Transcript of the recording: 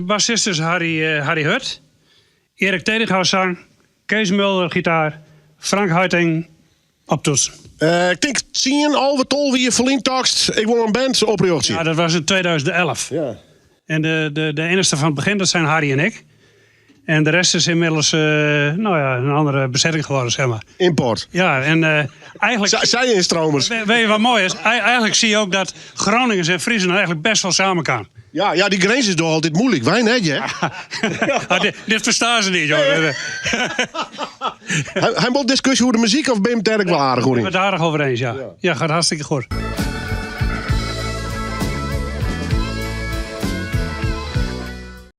De bassist is Harry Hut. Erik Tedighuis zang. Kees Mulder gitaar. Frank Huiting op toetsen. Ik denk 10 over 12 wie je verliezen takst. Ik wil een band oprichten. Ja, dat was in 2011. Ja. En de enige van het begin, dat zijn Harry en ik. En de rest is inmiddels een andere bezetting geworden, zeg maar. Import. Ja, en eigenlijk... Zij in stromers. Weet je wat mooi is? Eigenlijk zie je ook dat Groningen en Friesland eigenlijk best wel samen kan. Ja, die grens is toch altijd moeilijk. Wij net, hè? Dit verstaan ze niet, joh. Hij wil discussie hoe de muziek of ben je het erg wel aardig, hoor? Ik ben het aardig over eens, ja. Ja, gaat hartstikke goed.